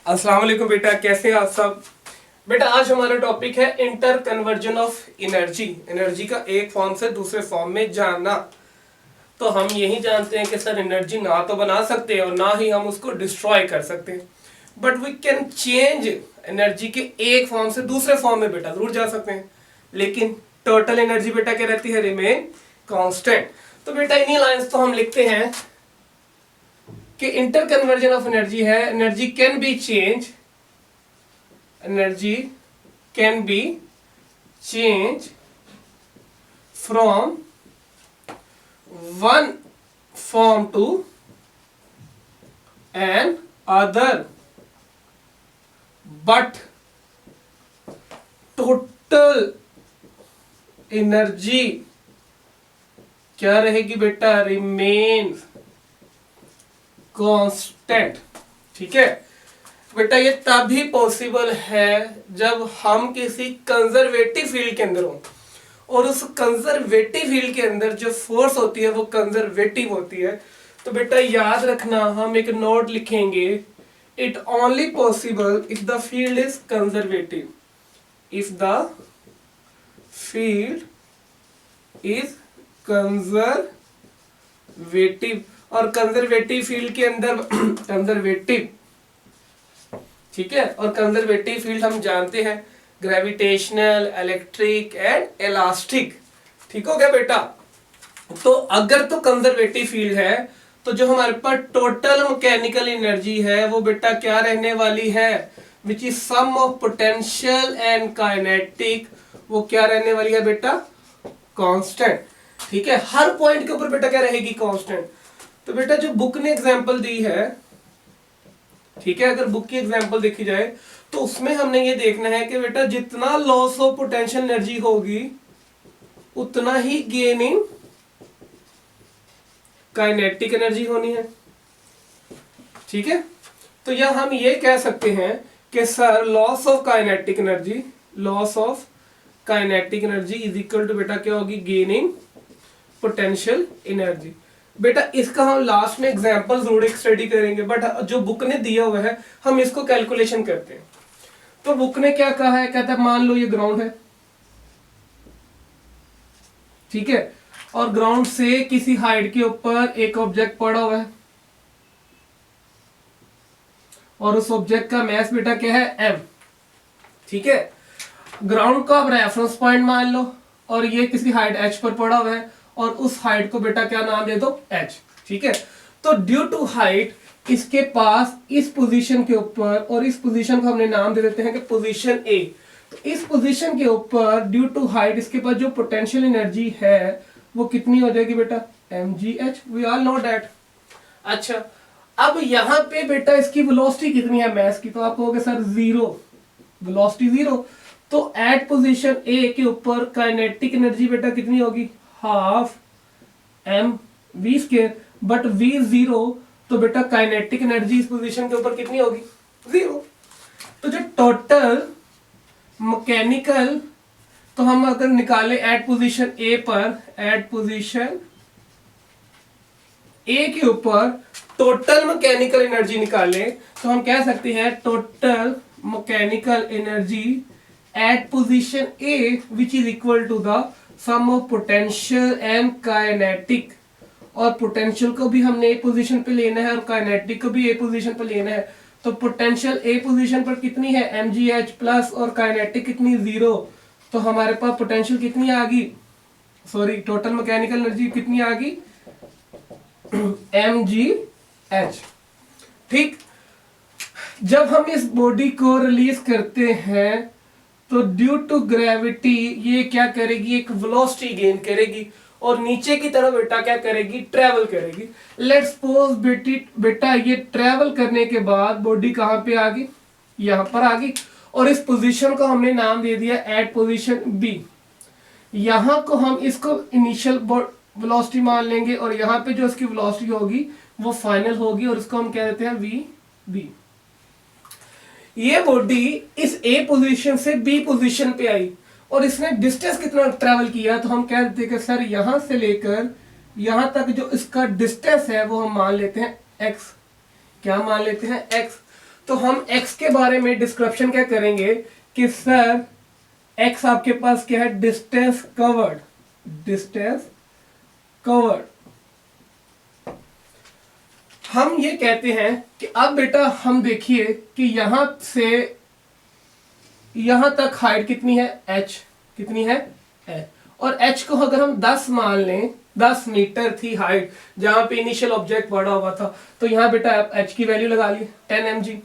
अस्सलाम वालेकुम बेटा, कैसे हैं आप सब। बेटा आज हमारा टॉपिक है inter conversion of energy. Energy का एक फॉर्म से दूसरे फॉर्म में जाना। तो हम यही जानते हैं कि सर एनर्जी ना तो बना सकते हैं और ना ही हम उसको डिस्ट्रॉय कर सकते हैं, but we can change energy के एक फॉर्म से दूसरे फॉर्म में बेटा जरूर जा सकते हैं। लेकिन टोटल एनर्जी बेटा क्या रहती है, रिमेन कांस्टेंट। तो बेटा इन्हीं लाइंस तो हम लिखते हैं कि इंटर कन्वर्जन ऑफ एनर्जी है, energy can be change, energy can be change from one form to another, but total energy क्या रहेगी बेटा, रिमेन्स कांस्टेंट। ठीक है बेटा, ये तभी पॉसिबल है जब हम किसी कंजर्वेटिव फील्ड के अंदर हों, और उस कंजर्वेटिव फील्ड के अंदर जो फोर्स होती है वो कंजर्वेटिव होती है। तो बेटा याद रखना, हम एक नोट लिखेंगे, it only possible if the field is conservative, if the field is conservative. और कंजर्वेटिव फील्ड के अंदर कंजर्वेटिव, ठीक है, और कंजर्वेटिव फील्ड हम जानते हैं ग्रेविटेशनल, इलेक्ट्रिक एंड इलास्टिक। ठीक हो गया बेटा। तो अगर तो कंजर्वेटिव फील्ड है तो जो हमारे पास टोटल मैकेनिकल एनर्जी है वो बेटा क्या रहने वाली है, which is sum of potential and kinetic, वो क्या रहने वाली है बेटा, कांस्टेंट। ठीक है, हर पॉइंट के ऊपर बेटा क्या रहेगी, कांस्टेंट। तो बेटा जो बुक ने एग्जांपल दी है, ठीक है, अगर बुक की एग्जांपल देखी जाए तो उसमें हमने ये देखना है कि बेटा जितना लॉस ऑफ पोटेंशियल एनर्जी होगी उतना ही गेन इन काइनेटिक एनर्जी होनी है। ठीक है, तो यह हम ये कह सकते हैं कि sir loss of kinetic energy, loss of kinetic energy is equal to बेटा क्या होगी, गेन इन पोटेंशियल एनर्जी। बेटा इसका हम लास्ट में एग्जांपल जरूर एक स्टडी करेंगे, बट जो बुक ने दिया हुआ है हम इसको कैलकुलेशन करते हैं। तो बुक ने क्या कहा है, कहता है मान लो ये ग्राउंड है, ठीक है, और ग्राउंड से किसी हाइट के ऊपर एक ऑब्जेक्ट पड़ा हुआ है और उस ऑब्जेक्ट का मास बेटा क्या है, m। ठीक है, ग्राउंड को आप रेफरेंस पॉइंट मान लो और ये किसी हाइट h पर पड़ा हुआ है और उस हाइट को बेटा क्या नाम दे दो, h। ठीक है, तो ड्यू टू हाइट इसके पास इस पोजीशन के ऊपर, और इस पोजीशन को हमने नाम दे देते हैं कि पोजीशन A। तो इस पोजीशन के ऊपर ड्यू टू हाइट इसके पास जो पोटेंशियल एनर्जी है वो कितनी हो जाएगी बेटा, mgh, we all know that. अच्छा, अब यहाँ पे बेटा इसकी वेलोसिटी कितनी है मास की, तो आप कहोगे सर जीरो, वेलोसिटी जीरो। तो एट पोजीशन A के ऊपर काइनेटिक एनर्जी बेटा कितनी होगी, half m v square, but v zero, तो बेटा काइनेटिक एनर्जी इस पोजीशन के ऊपर कितनी होगी, जीरो। तो जो टोटल मैकेनिकल, तो हम अगर निकाले एट पोजीशन A पर, एट पोजीशन A के ऊपर टोटल मैकेनिकल एनर्जी निकाले तो हम कह सकते हैं total mechanical energy at position A which is equal to the sum of potential and kinetic. और पोटेंशियल को भी हमने ए पोजीशन पे लेना है और काइनेटिक को भी ए पोजीशन पे लेना है। तो पोटेंशियल ए पोजीशन पर कितनी है, mgh प्लस, और काइनेटिक कितनी, जीरो। तो हमारे पास पोटेंशियल कितनी आ गई, सॉरी टोटल मैकेनिकल एनर्जी कितनी आ गई, mgh। ठीक, जब हम इस बॉडी को रिलीज करते हैं तो ड्यू टू ग्रेविटी ये क्या करेगी, एक वेलोसिटी गेन करेगी और नीचे की तरफ बेटा क्या करेगी, ट्रेवल करेगी। लेट्स सपोज बेटा ये ट्रेवल करने के बाद बॉडी कहां पे आ गई, यहां पर आ गई, और इस पोजीशन को हमने नाम दे दिया एट पोजीशन B। यहां को हम इसको इनिशियल वेलोसिटी मान लेंगे और यहाँ पे जो इसकी वेलोसिटी होगी वो फाइनल होगी और इसको हम कह देते हैं VB। ये बॉडी इस A पोजीशन से B पोजीशन पे आई और इसने डिस्टेंस कितना ट्रेवल किया, तो हम कह देते हैं कि सर यहां से लेकर यहां तक जो इसका डिस्टेंस है वो हम मान लेते हैं x। क्या मान लेते हैं, x। तो हम x के बारे में डिस्क्रिप्शन क्या करेंगे कि सर x आपके पास क्या है, डिस्टेंस कवर्ड, डिस्टेंस कवर्ड। हम ये कहते हैं कि अब बेटा हम देखिए कि यहां से यहां तक हाइट कितनी है, h कितनी है, h, और h को अगर हम 10 मान लें, 10 मीटर थी हाइट जहां पे इनिशियल ऑब्जेक्ट पड़ा हुआ था, तो यहां बेटा h की वैल्यू लगा ली 10 mg।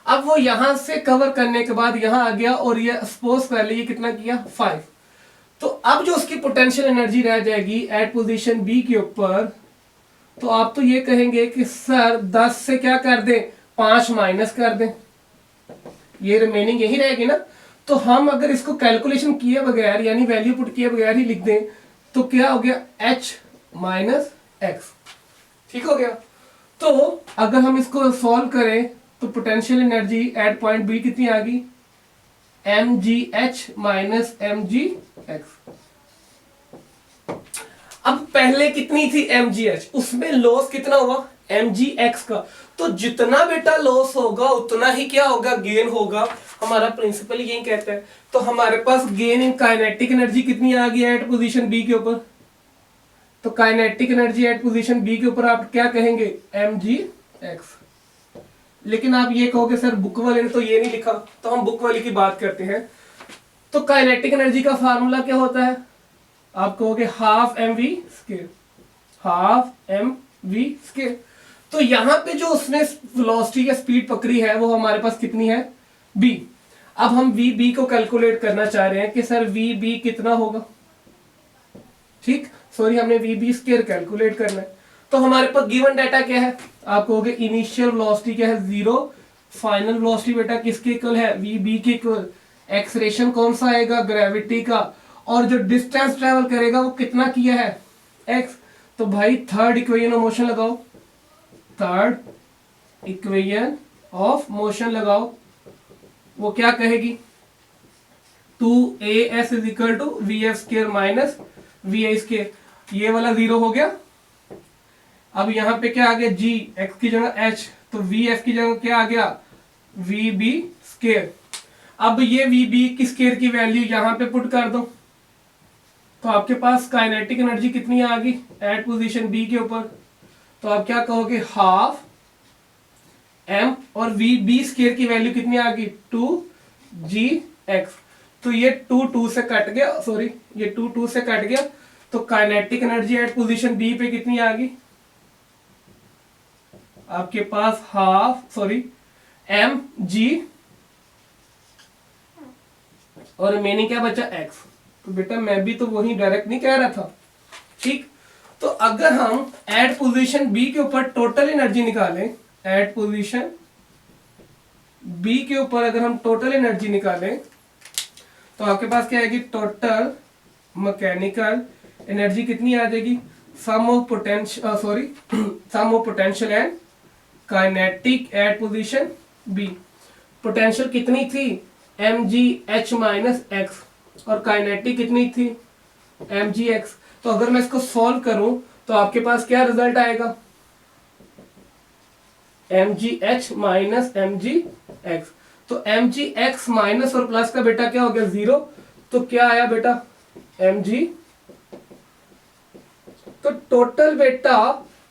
अब वो यहां से कवर करने के बाद यहां आ गया और ये सपोज कर लीजिए कितना किया 5, तो अब जो उसकी पोटेंशियल एनर्जी रह जाएगी एट पोजीशन बी के ऊपर, तो आप तो ये कहेंगे कि सर 10 से क्या कर दें, 5 माइनस कर दें, ये रिमेनिंग यही रहेगी ना। तो हम अगर इसको कैलकुलेशन किए बगैर यानी वैल्यू पुट किए बगैर ही लिख दें तो क्या हो गया, h माइनस एक्स, ठीक हो गया। तो अगर हम इसको सॉल्व करें तो potential energy at point B कितनी आ गई, mgh माइनस mgx। अब पहले कितनी थी mgh, उसमें लॉस कितना हुआ mgx का, तो जितना बेटा लॉस होगा उतना ही क्या होगा, गेन होगा। हमारा प्रिंसिपल यही कहता है। तो हमारे पास गेन इन काइनेटिक एनर्जी कितनी आ गई एट पोजीशन बी के ऊपर, तो kinetic energy at position B के ऊपर आप क्या कहेंगे, mgx। लेकिन आप ये कहोगे सर बुक वाले ने तो ये नहीं लिखा, तो हम बुक वाले की बात करते हैं। तो काइनेटिक एनर्जी का फार्मूला क्या होता है, आप कहोगे half mv square, half mv square. तो यहां पे जो उसने वेलोसिटी या स्पीड पकड़ी है वो हमारे पास कितनी है, b। अब हम vb को कैलकुलेट करना चाह रहे हैं कि सर vb कितना होगा, ठीक, सॉरी हमने vb स्क्वायर कैलकुलेट करना है। तो हमारे पास गिवन डाटा क्या है, आप कहोगे इनिशियल वेलोसिटी क्या है 0, फाइनल वेलोसिटी बेटा किसके इक्वल है, vb के इक्वल, एक्सलेरेशन कौन सा आएगा, ग्रेविटी का, और जो डिस्टेंस ट्रेवल करेगा वो कितना किया है, x। तो भाई थर्ड इक्वेशन ऑफ मोशन लगाओ, थर्ड इक्वेशन ऑफ मोशन लगाओ, वो क्या कहेगी, 2as is equal to V F square minus V I square, ये वाला 0 हो गया। अब यहां पे क्या आ गया, g, x की जगह h, तो vf की जगह क्या आ गया, vb स्क्र। अब ये vb की स्क्र की वैल्यू यहां पे पुट कर दो, तो आपके पास काइनेटिक एनर्जी कितनी आ गई एट पोजीशन बी के ऊपर, तो आप क्या कहोगे हाफ m, और vb स्क्र की वैल्यू कितनी आ गई 2gx। तो ये 2 से कट गया, सॉरी ये 2 से कट गया, तो kinetic energy at position B पे कितनी आ गई आपके पास हाफ, सॉरी mg, और रिमेनिंग क्या बचा x। तो बेटा मैं भी तो वही डायरेक्ट नहीं कह रहा था, ठीक। तो अगर हम एट पोजीशन बी के ऊपर टोटल एनर्जी निकालें, एट पोजीशन बी के ऊपर अगर हम टोटल एनर्जी निकालें तो आपके पास क्या आएगी, टोटल मैकेनिकल एनर्जी कितनी आ जाएगी, sum of potential, sorry sum of potential and kinetic at position B. Potential कितनी थी mgh माइनस एक्स, और काइनेटिक कितनी थी mgx। तो अगर मैं इसको सॉल्व करूं तो आपके पास क्या रिजल्ट आएगा, mgh माइनस mgx। तो mgx माइनस और प्लस का बेटा क्या हो गया 0, तो क्या आया बेटा mg। तो टोटल बेटा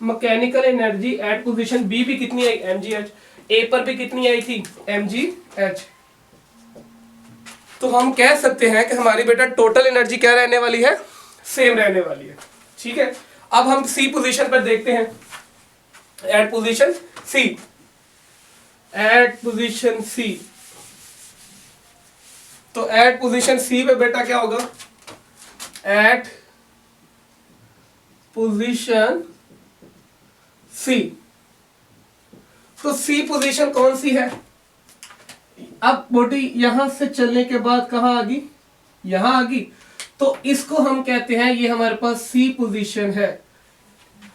mechanical energy at position B भी कितनी आई mgh, ए पर भी कितनी आई थी mgh। तो हम कह सकते हैं कि हमारी बेटा टोटल एनर्जी क्या रहने वाली है, सेम रहने वाली है, ठीक है। अब हम सी पोजीशन पर देखते हैं, एट पोजीशन सी, एट पोजीशन सी। तो एट पोजीशन सी पे बेटा क्या होगा, एट पोजीशन सी। तो सी पोजीशन कौन सी है, अब बॉडी यहां से चलने के बाद कहां आ गई, यहां आ गई, तो इसको हम कहते हैं ये हमारे पास सी पोजीशन है।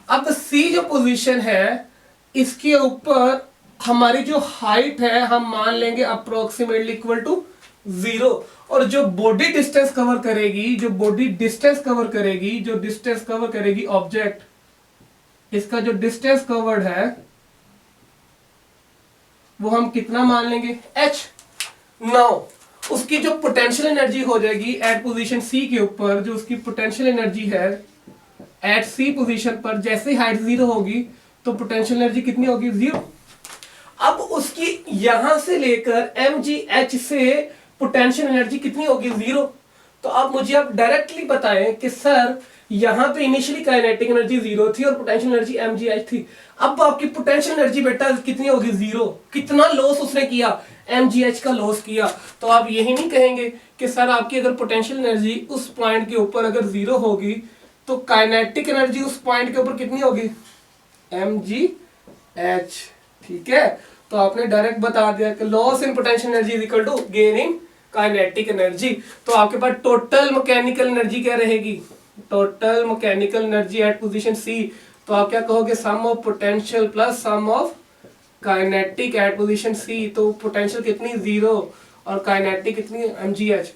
अब सी जो पोजीशन है इसके ऊपर हमारी जो हाइट है हम मान लेंगे अप्रोक्सीमेटली इक्वल टू 0, और जो बॉडी डिस्टेंस कवर करेगी, जो बॉडी डिस्टेंस कवर करेगी, जो डिस्टेंस कवर करेगी ऑब्जेक्ट, इसका जो डिस्टेंस कवर्ड है वो हम कितना मान लेंगे, h। नाउ उसकी जो पोटेंशियल एनर्जी हो जाएगी एट पोजीशन c के ऊपर, जो उसकी पोटेंशियल एनर्जी है एट c पोजीशन पर, जैसे हाइट 0 होगी तो पोटेंशियल एनर्जी कितनी होगी, 0। अब उसकी यहां से लेकर mgh से पोटेंशियल एनर्जी कितनी होगी, 0। तो अब मुझे आप डायरेक्टली बताएं कि सर यहां पे इनिशियली काइनेटिक एनर्जी 0 थी और पोटेंशियल एनर्जी mgh थी, अब आपकी पोटेंशियल एनर्जी बेटा कितनी होगी, 0। कितना लॉस उसने किया, mgh का लॉस किया। तो आप यही नहीं कहेंगे कि सर आपकी अगर पोटेंशियल एनर्जी उस पॉइंट के ऊपर अगर 0 होगी तो काइनेटिक एनर्जी उस पॉइंट के ऊपर कितनी होगी, mgh। ठीक है, तो आपने डायरेक्ट बता दिया कि loss in potential energy is equal to gain in kinetic energy. तो आपके पास टोटल मैकेनिकल एनर्जी क्या रहेगी, total mechanical energy at position C. तो आप क्या कहोगे, sum of potential plus sum of kinetic at position C. तो पोटेंशियल कितनी, 0 और काइनेटिक कितनी, mgh।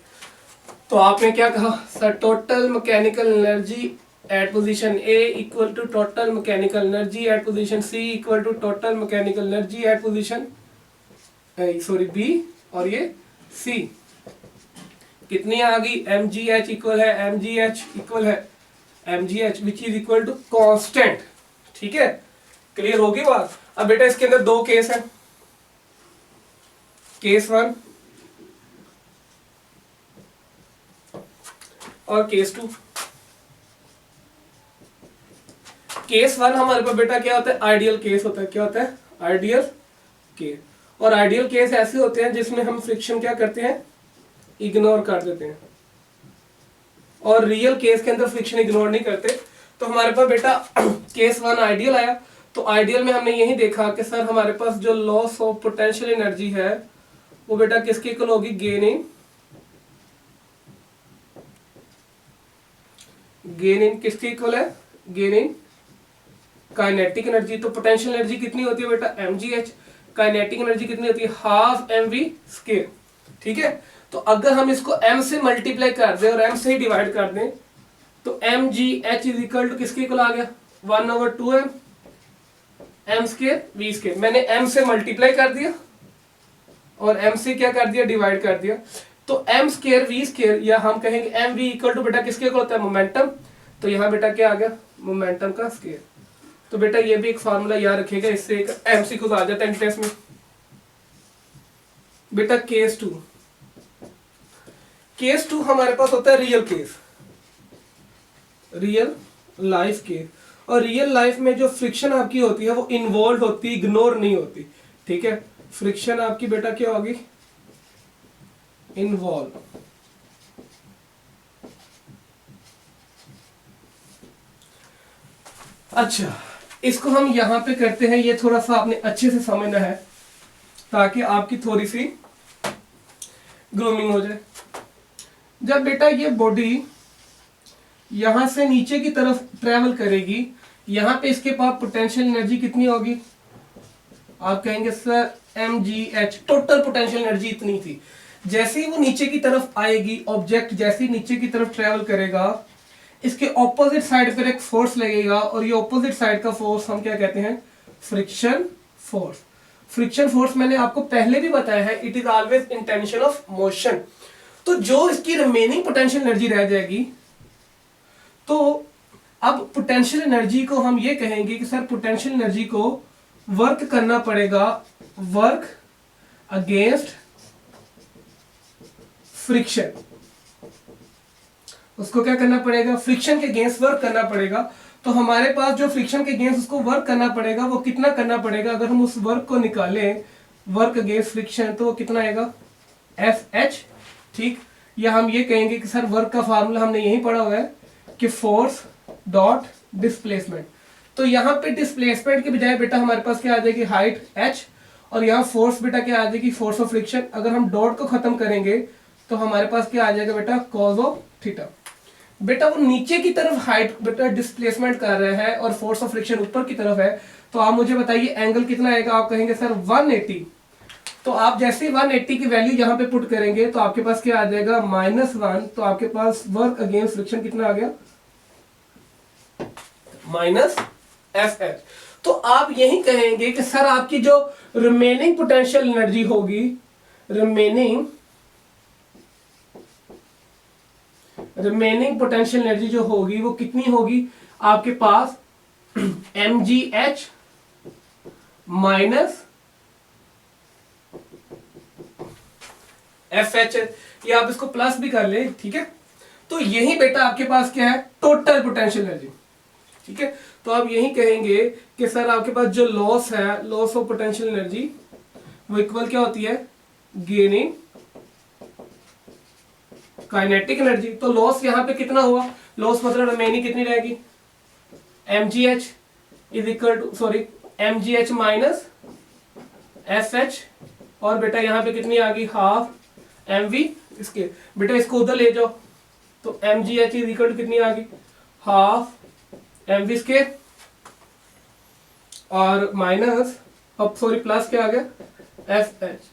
तो आपने क्या कहा sir, total mechanical energy at position A equal to total mechanical energy at position C equal to total mechanical energy at position sorry B और ये सी। कितनी आ गई, mgh इक्वल है mgh which is equal to constant. ठीक है, clear होगी बात। अब बेटा इसके अंदर दो केस है, केस 1 और केस 2। केस 1 हमारे पास बेटा क्या होता है, आइडियल केस होता है। क्या होता है, आइडियल केस। और आइडियल केस ऐसे होते हैं जिसमें हम फ्रिक्शन क्या करते हैं, इग्नोर कर देते हैं, और रियल केस के अंदर फ्रिक्शन इग्नोर नहीं करते। तो हमारे पास बेटा केस 1 आइडियल आया। तो आइडियल में हमने यही देखा कि सर हमारे पास जो लॉस ऑफ पोटेंशियल एनर्जी है वो बेटा किसके इक्वल होगी, गेन इन किसके इक्वल है, गेन इन काइनेटिक एनर्जी। तो पोटेंशियल एनर्जी कितनी होती है बेटा, mgh। काइनेटिक एनर्जी कितनी होती है, हाफ mv²। ठीक है, तो अगर हम इसको m से मल्टीप्लाई कर दें और m से ही डिवाइड कर दें तो mgh इज इक्वल टू किसके इक्वल आ गया, 1/2m m² v²। मैंने m से मल्टीप्लाई कर दिया और m से क्या कर दिया, डिवाइड कर दिया। तो m² v² या हम कहेंगे mv इक्वल टू बेटा किसके इक्वल होता है, मोमेंटम। तो यहाँ बेटा क्या आ गया, मोमेंटम का स्केयर। तो बेटा ये भी एक फार्मूला याद रखिएगा, इससे एक एमसीक्यू आ जाता है टेस्ट में। बेटा केस 2 हमारे पास होता है real case, real life case. और रियल लाइफ में जो फ्रिक्शन आपकी होती है वो इन्वॉल्व होती है, इग्नोर नहीं होती। ठीक है, फ्रिक्शन आपकी बेटा क्या होगी, इन्वॉल्व। अच्छा, इसको हम यहां पे करते हैं, ये थोड़ा सा आपने अच्छे से समझना है ताकि आपकी थोड़ी सी ग्रूमिंग हो जाए। जब बेटा ये बॉडी यहां से नीचे की तरफ ट्रेवल करेगी, यहां पे इसके पास पोटेंशियल एनर्जी कितनी होगी, आप कहेंगे sir mgh, total potential energy इतनी थी। जैसे ही वो नीचे की तरफ आएगी, ऑब्जेक्ट जैसे ही नीचे की तरफ ट्रेवल करेगा, इसके ऑपोजिट साइड पर एक फोर्स लगेगा और ये ऑपोजिट साइड का फोर्स हम क्या कहते हैं, फ्रिक्शन फोर्स। फ्रिक्शन फोर्स मैंने आपको पहले भी बताया है, it is always intention of motion. तो जो इसकी रिमेनिंग पोटेंशियल एनर्जी रह जाएगी, तो अब पोटेंशियल एनर्जी को हम ये कहेंगे कि सर पोटेंशियल एनर्जी को वर्क करना पड़ेगा, वर्क अगेंस्ट फ्रिक्शन। उसको क्या करना पड़ेगा, फ्रिक्शन के अगेंस्ट वर्क करना पड़ेगा। तो हमारे पास जो फ्रिक्शन के अगेंस्ट उसको वर्क करना पड़ेगा वो कितना करना पड़ेगा, अगर हम उस वर्क को निकालें, वर्क अगेंस्ट फ्रिक्शन, तो कितना आएगा, FH। ठीक, या हम ये कहेंगे कि सर वर्क का फार्मूला हमने यही पढ़ा हुआ है कि फोर्स डॉट डिस्प्लेसमेंट। तो यहाँ पे डिस्प्लेसमेंट के बजाय बेटा हमारे पास क्या आ जाएगी, हाइट h, और यहाँ फोर्स बेटा क्या आ जाएगी, फोर्स ऑफ फ्रिक्शन। अगर हम डॉट को खत्म करेंगे तो हमारे पास क्या आ जाएगा बेटा, कॉज ऑफ थीटा। बेटा वो नीचे की तरफ हाइट बेटा डिस्प्लेसमेंट कर रहा है और फोर्स ऑफ फ्रिक्शन ऊपर की तरफ है। तो आप मुझे बताइए एंगल कितना आएगा, आप कहेंगे सर 180। तो आप जैसे 180 की वैल्यू यहाँ पे पुट करेंगे तो आपके पास क्या आ जाएगा, -1। तो आपके पास वर्क अगेंस्ट फ्रिक्शन कितना आ गया, -FH। तो आप यही कहेंगे कि सर आपकी जो रिमेनिंग पोटेंशियल एनर्जी होगी, रिमेनिंग पोटेंशियल एनर्जी जो होगी वो कितनी होगी आपके पास, mgh माइनस FH, या आप इसको प्लस भी कर ले, ठीक है। तो यही बेटा आपके पास क्या है, टोटल पोटेंशियल एनर्जी, ठीक है। तो आप यही कहेंगे कि सर आपके पास जो लॉस है, लॉस ऑफ पोटेंशियल एनर्जी, वो इक्वल क्या होती है, गेन इन काइनेटिक एनर्जी। तो लॉस यहां पे कितना हुआ, लॉस मतलब रिमेनिंग कितनी रहेगी, mgh is equal to, sorry mgh minus FH, और बेटा यहां पे कितनी आ गई, हाफ mv इसके, बेटा इसको उधर ले जाओ, तो mgh इज इक्वल टू कितनी आ गई, हाफ mv इसके, और माइनस, अब सॉरी प्लस क्या आ गया, FH।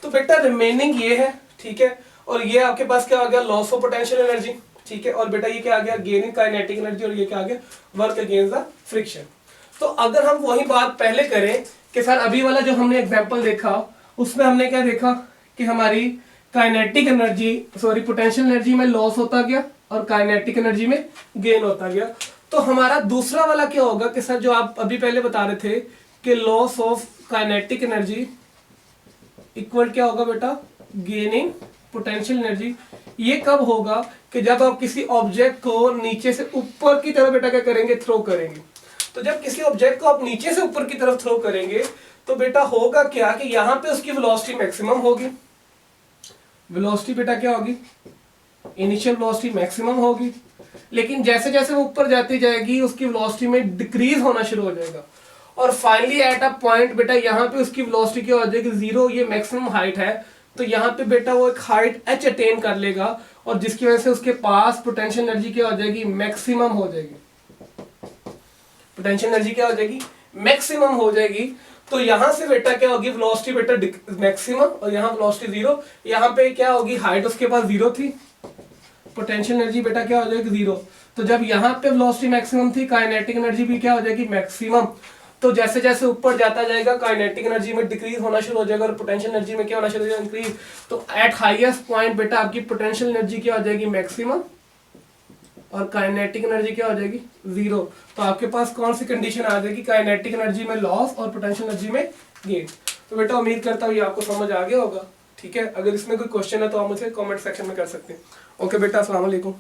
तो बेटा रिमेनिंग ये है, ठीक है, और ये आपके पास क्या आ गया, लॉस ऑफ पोटेंशियल एनर्जी, ठीक है, और बेटा ये क्या आ गया, गेन इन काइनेटिक एनर्जी, और ये क्या आ गया, वर्क अगेंस्ट द फ्रिक्शन। तो अगर हम वही बात पहले करें कि सर अभी वाला जो हमने एग्जांपल देखा उसमें हमने क्या देखा कि हमारी kinetic energy, sorry potential energy में लॉस होता गया और काइनेटिक एनर्जी में गेन होता गया। तो हमारा दूसरा वाला क्या होगा कि सर जो आप अभी पहले बता रहे थे कि loss of kinetic energy equal क्या होगा बेटा, गेन इन पोटेंशियल एनर्जी। ये कब होगा कि जब आप किसी ऑब्जेक्ट को नीचे से ऊपर की तरफ बेटा क्या करेंगे, थ्रो करेंगे। तो जब किसी ऑब्जेक्ट को आप नीचे से ऊपर की तरफ थ्रो करेंगे तो बेटा होगा क्या कि यहां पे उसकी वेलोसिटी मैक्सिमम होगी, वेलोसिटी बेटा क्या होगी, इनिशियल वेलोसिटी मैक्सिमम होगी, लेकिन जैसे जैसे वो ऊपर जाती जाएगी उसकी वेलोसिटी में डिक्रीज होना शुरू हो जाएगा, और फाइनली एट अ पॉइंट बेटा यहाँ पे उसकी वेलोसिटी क्या हो जाएगी, 0, ये मैक्सिमम हाइट है। तो यहाँ पे बेटा वो एक हाइट h अटेन कर लेगा, और जिसकी वजह से उसके पास पोटेंशियल एनर्जी क्या हो जाएगी, मैक्सिमम हो जाएगी, पोटेंशियल एनर्जी क्या हो जाएगी, मैक्सिमम हो जाएगी। तो यहां से बेटा क्या होगी, वेलोसिटी बेटा मैक्सिमम, और यहाँ वेलोसिटी 0, यहाँ पे क्या होगी, हाइट उसके पास 0 थी, पोटेंशियल एनर्जी बेटा क्या हो जाएगी 0। तो जब यहाँ पे वेलोसिटी मैक्सिमम थी, काइनेटिक एनर्जी भी क्या हो जाएगी, मैक्सिमम। तो जैसे जैसे ऊपर जाता जाएगा काइनेटिक एनर्जी में डिक्रीज होना शुरू हो जाएगा, और पोटेंशियल एनर्जी में क्या होना शुरू हो जाएगा, इंक्रीज। तो एट हाईएस्ट पॉइंट बेटा आपकी पोटेंशियल एनर्जी क्या हो जाएगी, मैक्सिमम, और काइनेटिक एनर्जी क्या हो जाएगी, 0। तो आपके पास कौन सी कंडीशन आ जाएगी, काइनेटिक एनर्जी में लॉस और पोटेंशियल एनर्जी में गेन। तो बेटा उम्मीद करता हूँ ये आपको समझ आ गया होगा, ठीक है। अगर इसमें कोई क्वेश्चन है तो आप मुझे कमेंट सेक्शन में कर सकते हैं। ओके बेटा, अस्सलाम वालेकुम।